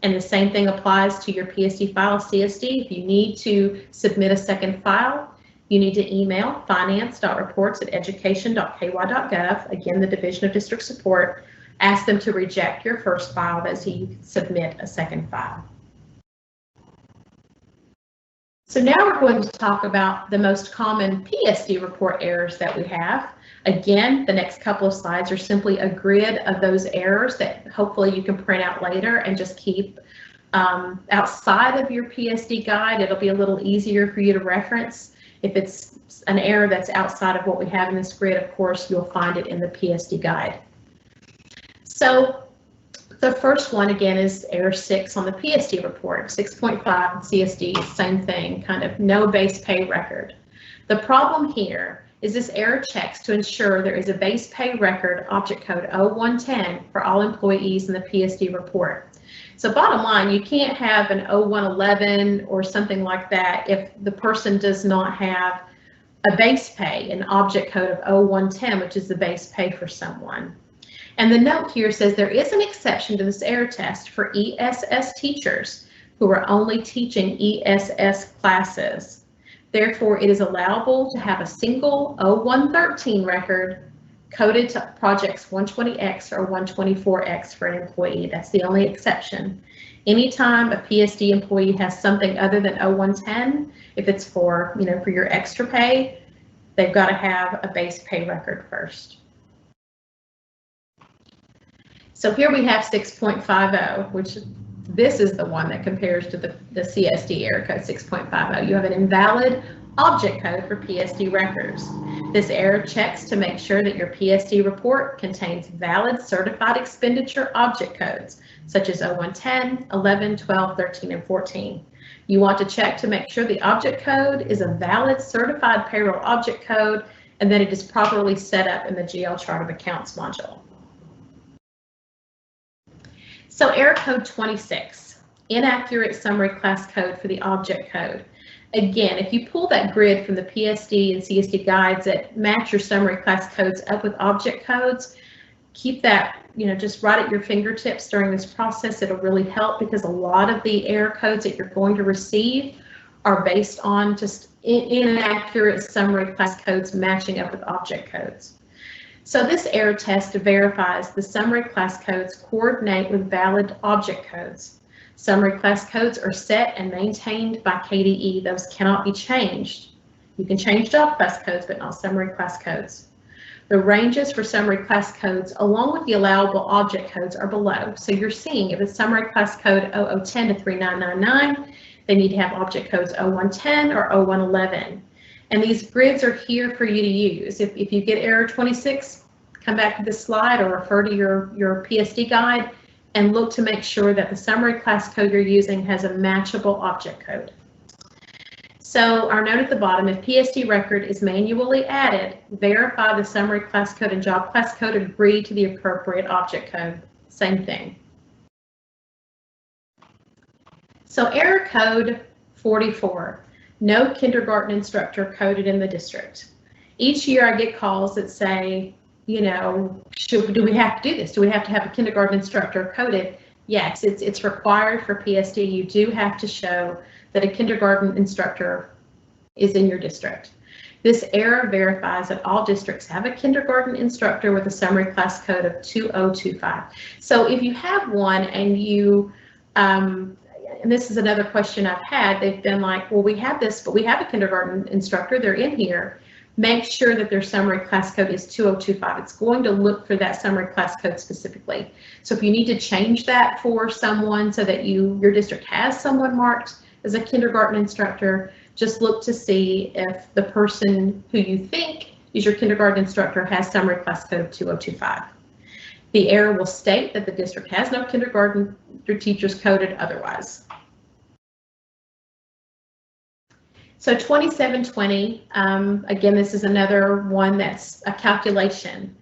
And the same thing applies to your PSD file CSD. If you need to submit a second file, you need to email finance.reports@education.ky.gov, again, the Division of District Support. Ask them to reject your first file as you submit a second file. So now we're going to talk about the most common PSD report errors that we have. Again, the next couple of slides are simply a grid of those errors that hopefully you can print out later and just keep outside of your PSD guide. It'll be a little easier for you to reference. If it's an error that's outside of what we have in this grid, of course, you'll find it in the PSD guide. So the first one, again, is error 6 on the PSD report. 6.5 CSD, same thing, kind of no base pay record. The problem here is this error checks to ensure there is a base pay record object code 0110 for all employees in the PSD report. So bottom line, you can't have an 0111 or something like that if the person does not have a base pay, an object code of 0110, which is the base pay for someone. And the note here says there is an exception to this error test for ESS teachers who are only teaching ESS classes. Therefore, it is allowable to have a single 0113 record coded to projects 120X or 124X for an employee. That's the only exception. Anytime a PSD employee has something other than 0110, if it's for, for your extra pay, they've got to have a base pay record first. So here we have 6.50, which this is the one that compares to the CSD Error Code 6.50. You have an invalid object code for PSD records. This error checks to make sure that your PSD report contains valid certified expenditure object codes, such as 0110, 11, 12, 13, and 14. You want to check to make sure the object code is a valid certified payroll object code and that it is properly set up in the GL Chart of Accounts module. So error code 26, inaccurate summary class code for the object code. Again, if you pull that grid from the PSD and CSD guides that match your summary class codes up with object codes, keep that, just right at your fingertips during this process. It'll really help because a lot of the error codes that you're going to receive are based on just inaccurate summary class codes matching up with object codes. So this error test verifies the summary class codes coordinate with valid object codes. Summary class codes are set and maintained by KDE. Those cannot be changed. You can change job class codes, but not summary class codes. The ranges for summary class codes, along with the allowable object codes, are below. So you're seeing if it's summary class code 0010 to 3999, they need to have object codes 0110 or 0111. And these grids are here for you to use. If you get error 26, come back to this slide or refer to your PSD guide and look to make sure that the summary class code you're using has a matchable object code. So our note at the bottom, if PSD record is manually added, verify the summary class code and job class code agree to the appropriate object code. Same thing. So error code 44. No kindergarten instructor coded in the district. Each year I get calls that say, do we have to do this? Do we have to have a kindergarten instructor coded? Yes, it's required for PSD. You do have to show that a kindergarten instructor is in your district. This error verifies that all districts have a kindergarten instructor with a summary class code of 2025. So if you have one and you, and this is another question I've had, they've been like, well, we have this, but we have a kindergarten instructor, they're in here. Make sure that their summary class code is 2025. It's going to look for that summary class code specifically. So if you need to change that for someone so that your district has someone marked as a kindergarten instructor, just look to see if the person who you think is your kindergarten instructor has summary class code of 2025. The error will state that the district has no kindergarten teachers coded otherwise. So 2720, again, this is another one that's a calculation.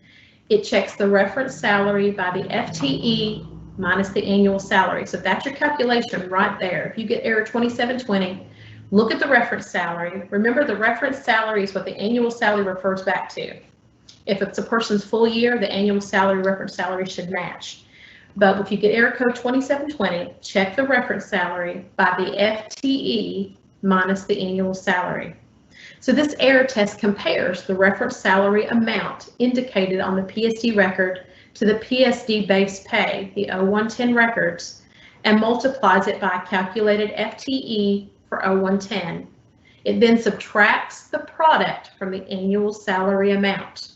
It checks the reference salary by the FTE minus the annual salary. So that's your calculation right there. If you get error 2720, look at the reference salary. Remember, the reference salary is what the annual salary refers back to. If it's a person's full year, the annual salary reference salary should match. But if you get error code 2720, check the reference salary by the FTE minus the annual salary. So this error test compares the reference salary amount indicated on the PSD record to the PSD base pay, the 0110 records, and multiplies it by a calculated FTE for 0110. It then subtracts the product from the annual salary amount.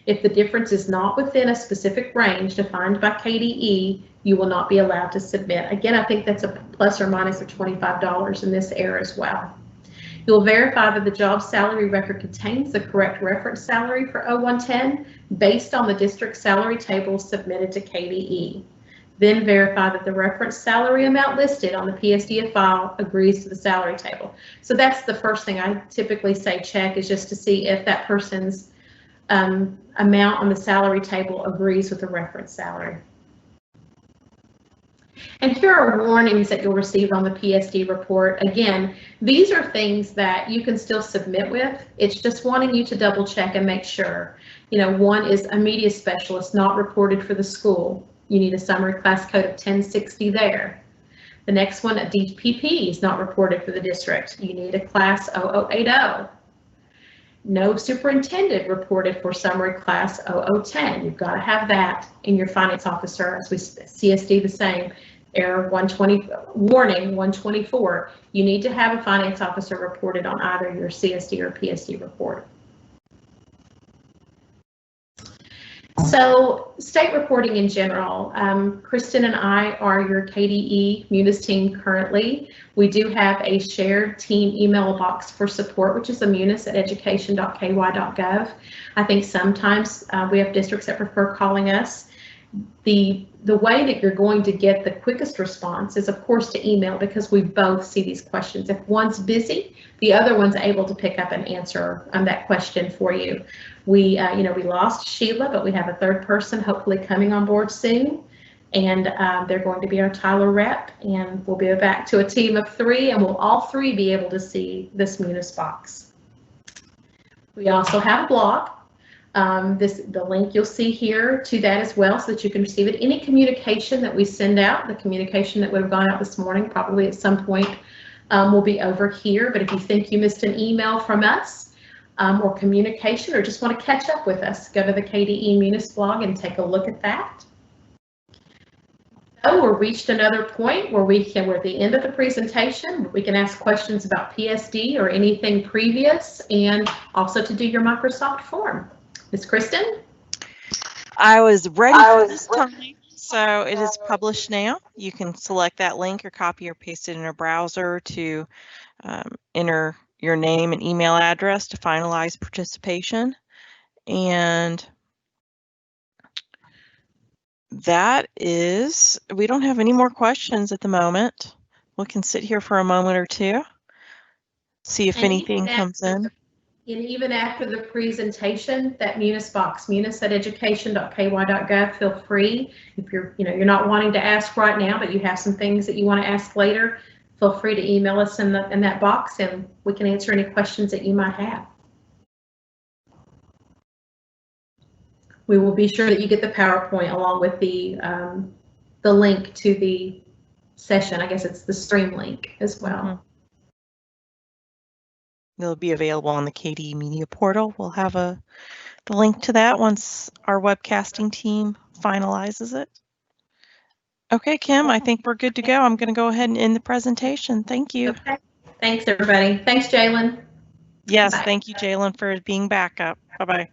If the difference is not within a specific range defined by KDE, you will not be allowed to submit. Again, I think that's a plus or minus of $25 in this error as well. You'll verify that the job salary record contains the correct reference salary for 0110 based on the district salary table submitted to KDE. Then verify that the reference salary amount listed on the PSD file agrees to the salary table. So that's the first thing I typically say check, is just to see if that person's amount on the salary table agrees with the reference salary. And here are warnings that you'll receive on the PSD report. Again, these are things that you can still submit with. It's just wanting you to double check and make sure. You know, one is a media specialist not reported for the school. You need a summary class code of 1060 there. The next one, a DPP is not reported for the district. You need a class 0080. No superintendent reported for summary class 0010. You've got to have that in your finance officer, as we CSD the same. Error 120, warning 124. You need to have a finance officer reported on either your CSD or PSD report. So state reporting in general, Kristen and I are your KDE Munis team currently. We do have a shared team email box for support, which is munis@education.ky.gov. I think sometimes we have districts that prefer calling us. The way that you're going to get the quickest response is, of course, to email, because we both see these questions. If one's busy, the other one's able to pick up and answer that question for you. We lost Sheila, but we have a third person hopefully coming on board soon, and they're going to be our Tyler rep, and we'll be back to a team of 3, and we'll all 3 be able to see this Munis box. We also have a blog. The link you'll see here to that as well, so that you can receive it. Any communication that we send out, the communication that would have gone out this morning, probably at some point will be over here. But if you think you missed an email from us or communication, or just want to catch up with us, go to the KDE Munis blog and take a look at that. So we're reached another point where we're at the end of the presentation. We can ask questions about PSD or anything previous, and also to do your Microsoft form. Ms. Kristen? I was ready for this time, so it is published now. You can select that link or copy or paste it in a browser to enter your name and email address to finalize participation. And that is, we don't have any more questions at the moment. We can sit here for a moment or two, see if anything comes in. And even after the presentation, that Munis box, munis@education.ky.gov, feel free. If you're not wanting to ask right now, but you have some things that you want to ask later, feel free to email us in that box, and we can answer any questions that you might have. We will be sure that you get the PowerPoint along with the link to the session. I guess it's the stream link as well. Mm-hmm. It'll be available on the KDE Media portal. We'll have the link to that once our webcasting team finalizes it. Okay, Kim, I think we're good to go. I'm going to go ahead and end the presentation. Thank you. Okay. Thanks, everybody. Thanks, Jalen. Yes, Bye. thank you, Jalen, for being back up. Bye-bye.